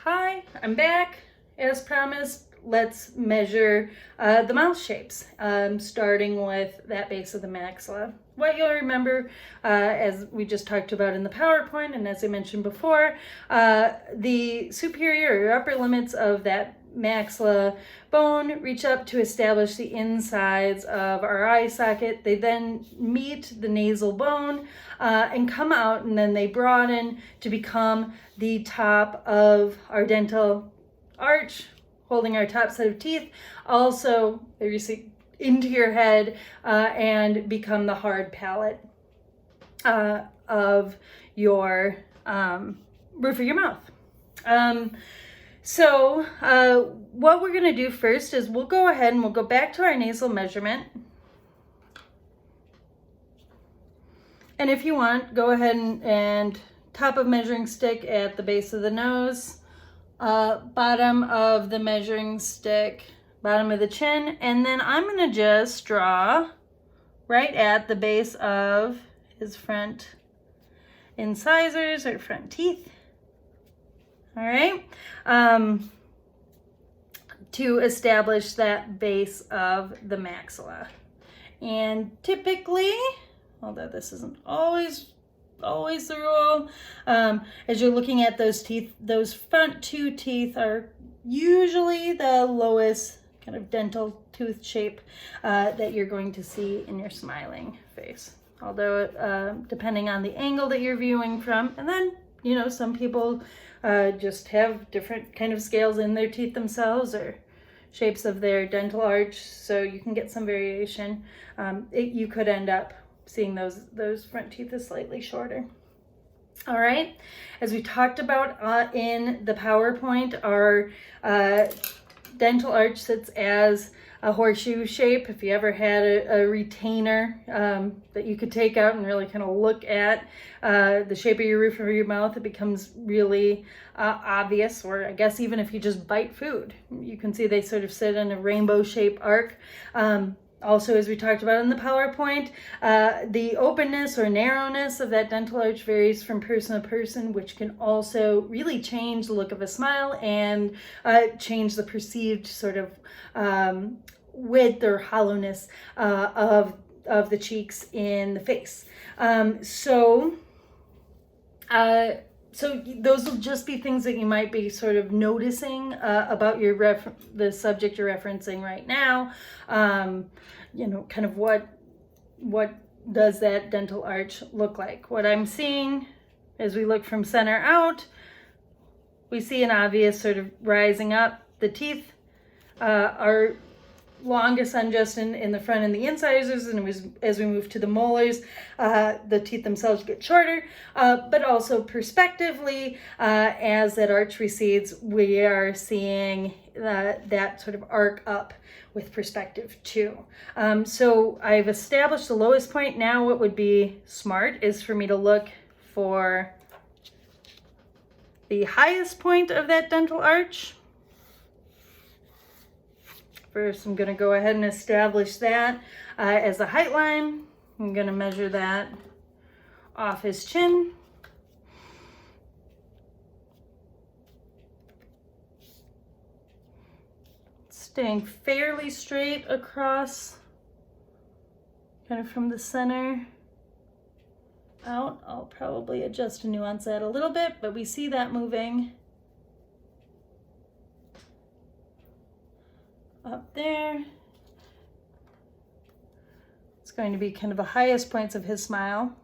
Hi, I'm back. As promised, let's measure the mouth shapes, starting with that base of the maxilla. What you'll remember, as we just talked about in the PowerPoint, and as I mentioned before, the superior or upper limits of that maxilla bone reach up to establish the insides of our eye socket. They then meet the nasal bone and come out, and then they broaden to become the top of our dental arch, holding our top set of teeth. Also, they recede into your head and become the hard palate of your roof of your mouth. So what we're going to do first is we'll go ahead and we'll go back to our nasal measurement. And if you want, go ahead and top of measuring stick at the base of the nose, bottom of the measuring stick, bottom of the chin, and then I'm going to just draw right at the base of his front incisors or front teeth. All right, to establish that base of the maxilla. And typically, although this isn't always the rule, as you're looking at those teeth, those front two teeth are usually the lowest kind of dental tooth shape that you're going to see in your smiling face. Although depending on the angle that you're viewing from, and then some people just have different kind of scales in their teeth themselves or shapes of their dental arch, so you can get some variation. You could end up seeing those front teeth is slightly shorter. All right, as we talked about in the PowerPoint, our dental arch sits as a horseshoe shape. If you ever had a retainer that you could take out and really kind of look at the shape of your roof of your mouth, it becomes really obvious. Or I guess even if you just bite food, you can see they sort of sit in a rainbow shape arc. Also, as we talked about in the PowerPoint, the openness or narrowness of that dental arch varies from person to person, which can also really change the look of a smile and change the perceived sort of width or hollowness of the cheeks in the face. So those will just be things that you might be sort of noticing about the subject you're referencing right now. Kind of what does that dental arch look like? What I'm seeing as we look from center out, we see an obvious sort of rising up. The teeth are longest on just in the front and the incisors, and as we move to the molars, the teeth themselves get shorter, but also prospectively, as that arch recedes, we are seeing that sort of arc up with perspective too. So I've established the lowest point. Now what would be smart is for me to look for the highest point of that dental arch. First, I'm going to go ahead and establish that as a height line. I'm going to measure that off his chin. Staying fairly straight across, kind of from the center out. I'll probably adjust and nuance that a little bit, but we see that moving up there. It's going to be kind of the highest points of his smile.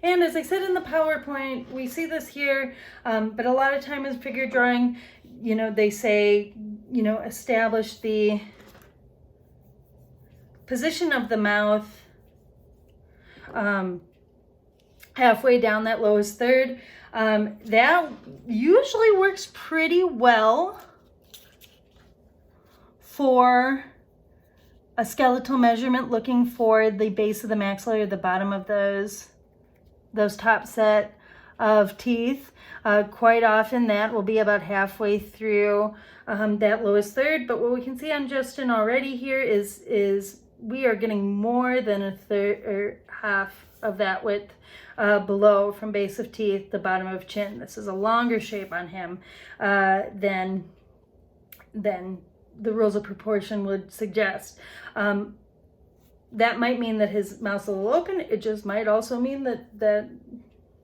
And as I said in the PowerPoint, we see this here, but a lot of time in figure drawing, they say, establish the position of the mouth halfway down that lowest third. That usually works pretty well for a skeletal measurement, looking for the base of the maxilla or the bottom of those top set of teeth. Quite often that will be about halfway through that lowest third, but what we can see on Justin already here is we are getting more than a third or half of that width below, from base of teeth to bottom of chin. This is a longer shape on him than the rules of proportion would suggest. That might mean that his mouth's a little open. It just might also mean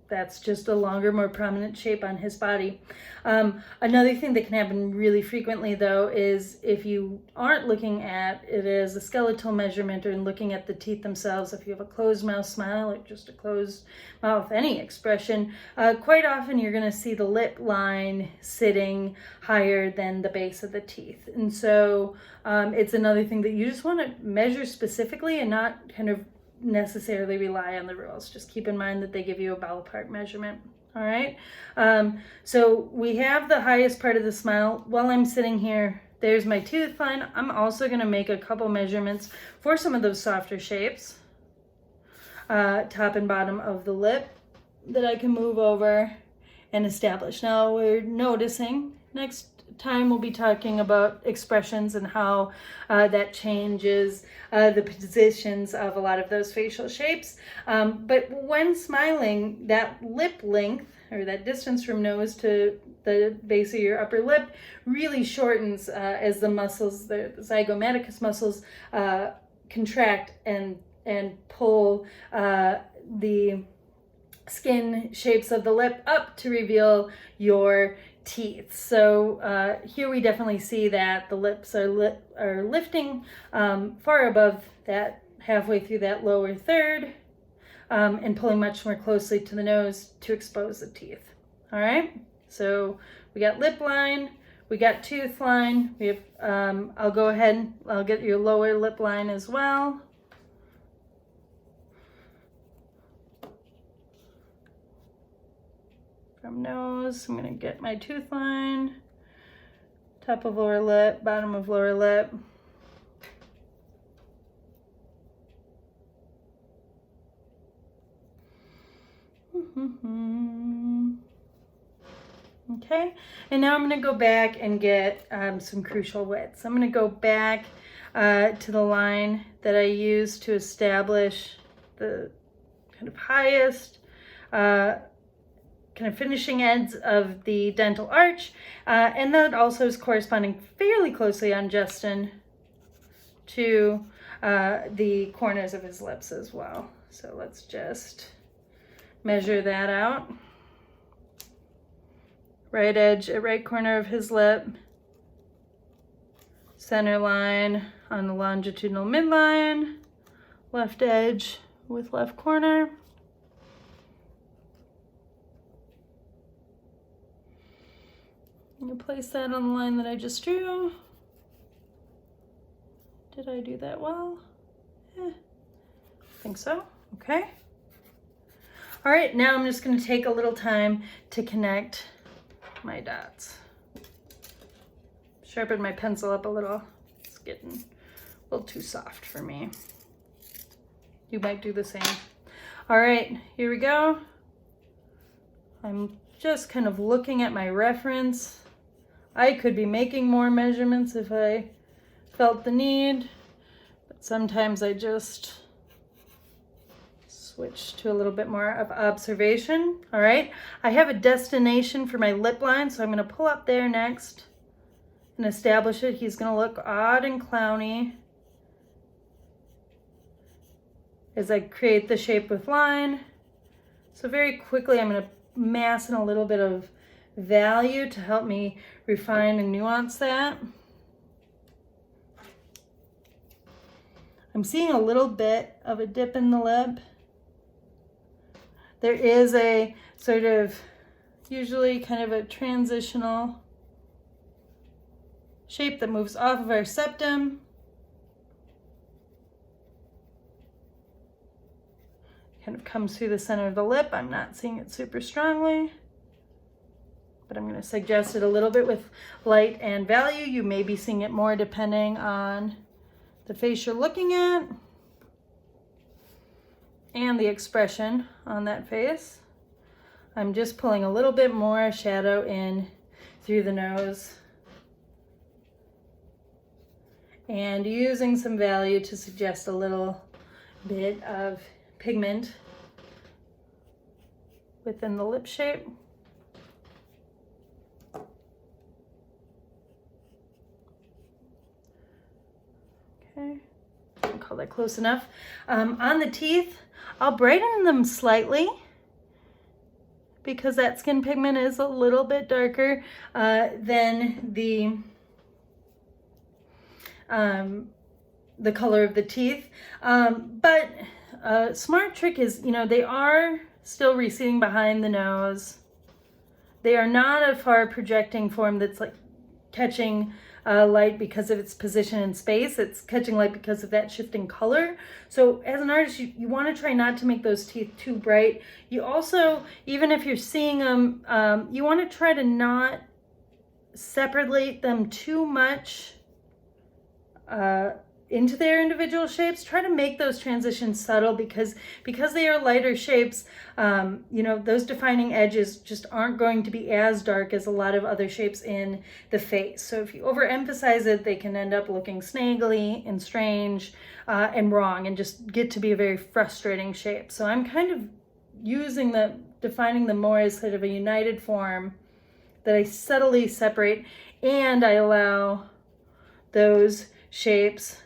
that's just a longer, more prominent shape on his body. Another thing that can happen really frequently, though, is if you aren't looking at it as a skeletal measurement or looking at the teeth themselves, if you have a closed mouth smile or just a closed mouth, any expression, quite often you're going to see the lip line sitting higher than the base of the teeth. And so it's another thing that you just want to measure specifically and not kind of necessarily rely on the rules. Just keep in mind that they give you a ballpark measurement. All right. So we have the highest part of the smile. While I'm sitting here, there's my tooth line. I'm also going to make a couple measurements for some of those softer shapes, top and bottom of the lip, that I can move over and establish. Now we're noticing, next time we'll be talking about expressions and how that changes the positions of a lot of those facial shapes. But when smiling, that lip length, or that distance from nose to the base of your upper lip, really shortens as the muscles, the zygomaticus muscles, contract and pull the skin shapes of the lip up to reveal your teeth. So here we definitely see that the lips are lifting far above that, halfway through that lower third, and pulling much more closely to the nose to expose the teeth. All right, so we got lip line, we got tooth line. We have I'll go ahead, I'll get your lower lip line as well. From nose, I'm going to get my tooth line, top of lower lip, bottom of lower lip. Okay, and now I'm going to go back and get some crucial widths. I'm going to go back to the line that I used to establish the kind of highest kind of finishing ends of the dental arch, and that also is corresponding fairly closely on Justin to the corners of his lips as well. So let's just measure that out. Right edge at right corner of his lip, center line on the longitudinal midline, left edge with left corner. I'm going to place that on the line that I just drew. Did I do that well? I think so. Okay. All right, now I'm just going to take a little time to connect my dots. Sharpen my pencil up a little. It's getting a little too soft for me. You might do the same. All right, here we go. I'm just kind of looking at my reference. I could be making more measurements if I felt the need, but sometimes I just switch to a little bit more of observation. All right, I have a destination for my lip line, so I'm going to pull up there next and establish it. He's going to look odd and clowny as I create the shape with line. So very quickly I'm going to mass in a little bit of value to help me refine and nuance that. I'm seeing a little bit of a dip in the lip. There is a sort of, usually kind of a transitional shape that moves off of our septum. Kind of comes through the center of the lip. I'm not seeing it super strongly, but I'm going to suggest it a little bit with light and value. You may be seeing it more depending on the face you're looking at and the expression on that face. I'm just pulling a little bit more shadow in through the nose and using some value to suggest a little bit of pigment within the lip shape. Okay, I'll call that close enough. On the teeth, I'll brighten them slightly because that skin pigment is a little bit darker than the color of the teeth. But a smart trick is, you know, they are still receding behind the nose. They are not a far projecting form that's like catching light because of its position in space. It's catching light because of that shifting color. So as an artist, you want to try not to make those teeth too bright. You also, even if you're seeing them, you want to try to not separate them too much into their individual shapes. Try to make those transitions subtle because they are lighter shapes. You know, those defining edges just aren't going to be as dark as a lot of other shapes in the face. So if you overemphasize it, they can end up looking snaggly and strange and wrong and just get to be a very frustrating shape. So I'm kind of defining them more as sort of a united form that I subtly separate, and I allow those shapes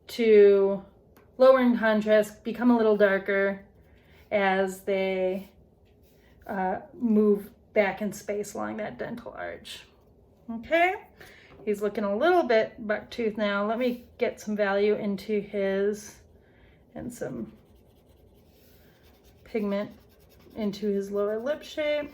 to lower in contrast, become a little darker as they move back in space along that dental arch. Okay, he's looking a little bit buck-toothed now. Let me get some value into his, and some pigment into his lower lip shape.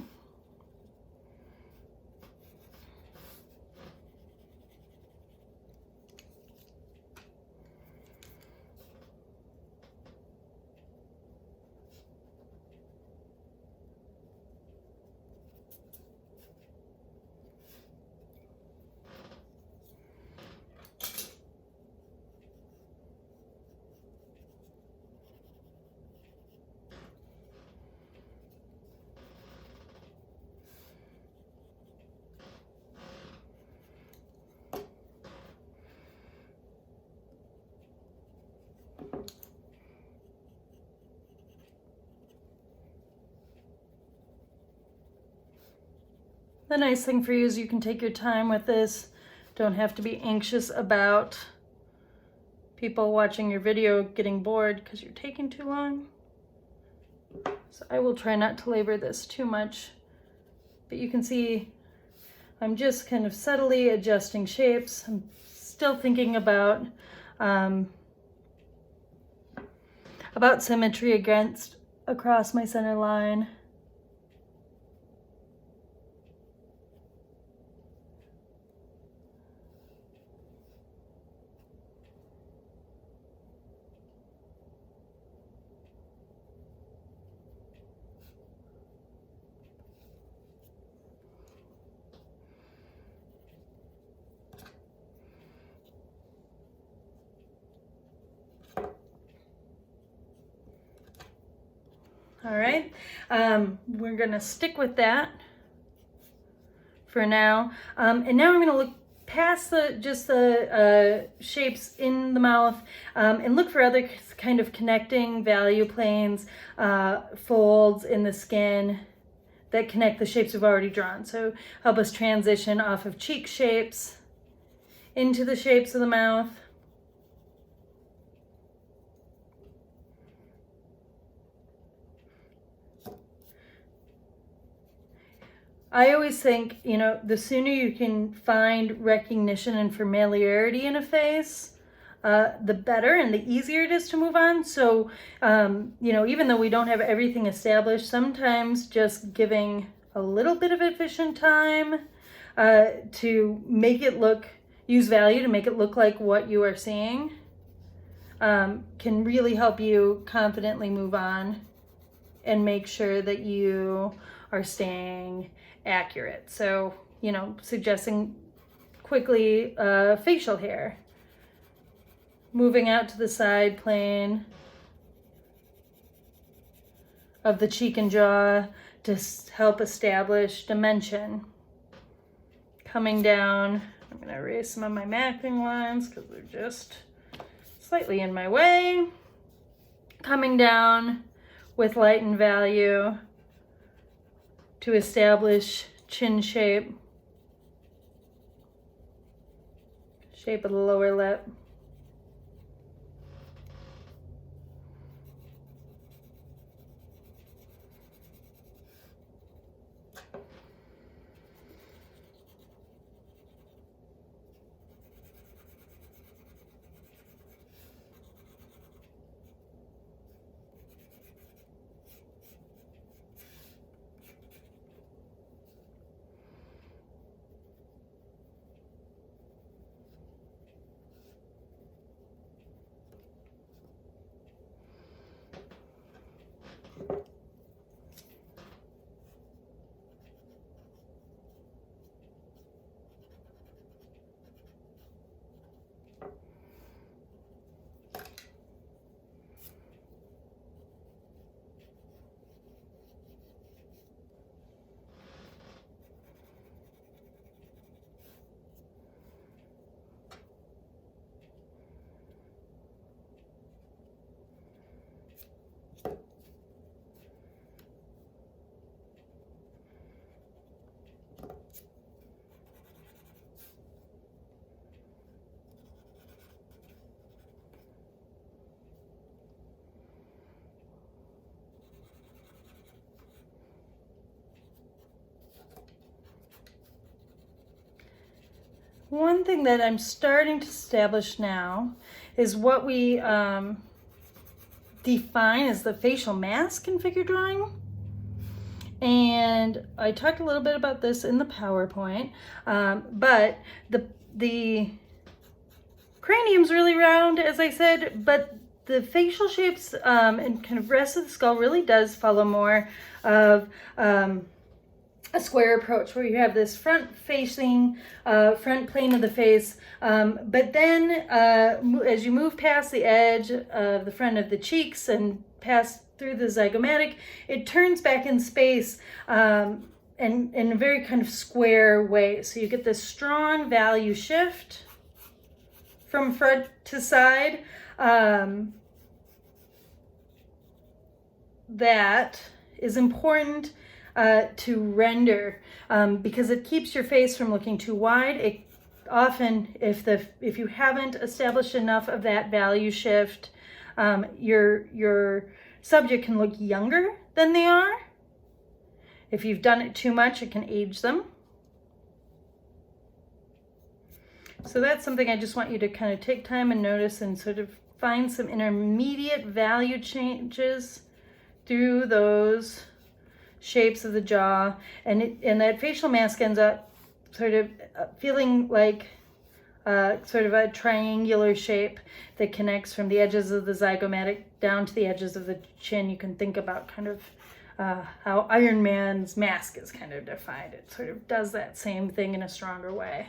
The nice thing for you is you can take your time with this. Don't have to be anxious about people watching your video getting bored because you're taking too long. So I will try not to labor this too much, but you can see I'm just kind of subtly adjusting shapes. I'm still thinking about symmetry across my center line. All right, we're gonna stick with that for now. And now I'm gonna look past the shapes in the mouth and look for other kind of connecting value planes, folds in the skin that connect the shapes we've already drawn. So help us transition off of cheek shapes into the shapes of the mouth. I always think, you know, the sooner you can find recognition and familiarity in a face, the better and the easier it is to move on. So, you know, even though we don't have everything established, sometimes just giving a little bit of efficient time to make it use value to make it look like what you are seeing can really help you confidently move on and make sure that you are staying accurate. So, you know, suggesting quickly facial hair, moving out to the side plane of the cheek and jaw to help establish dimension. Coming down, I'm going to erase some of my mapping lines because they're just slightly in my way. coming down with light and value to establish chin shape, shape of the lower lip. One thing that I'm starting to establish now is what we define as the facial mask in figure drawing. And I talked a little bit about this in the PowerPoint, but the cranium's really round, as I said, but the facial shapes and kind of rest of the skull really does follow more of a square approach, where you have this front facing, front plane of the face, but then as you move past the edge of the front of the cheeks and pass through the zygomatic, it turns back in space and in a very kind of square way. So you get this strong value shift from front to side that is important to render because it keeps your face from looking too wide. It often, if you haven't established enough of that value shift, your subject can look younger than they are. If you've done it too much, it can age them. So that's something I just want you to kind of take time and notice and sort of find some intermediate value changes through those shapes of the jaw, and that facial mask ends up sort of feeling like sort of a triangular shape that connects from the edges of the zygomatic down to the edges of the chin. You can think about kind of how Iron Man's mask is kind of defined. It sort of does that same thing in a stronger way.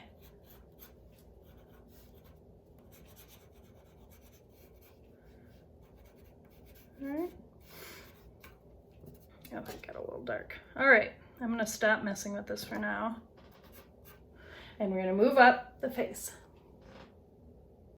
All right. Oh, it got a little dark. All right, I'm gonna stop messing with this for now. And we're gonna move up the face.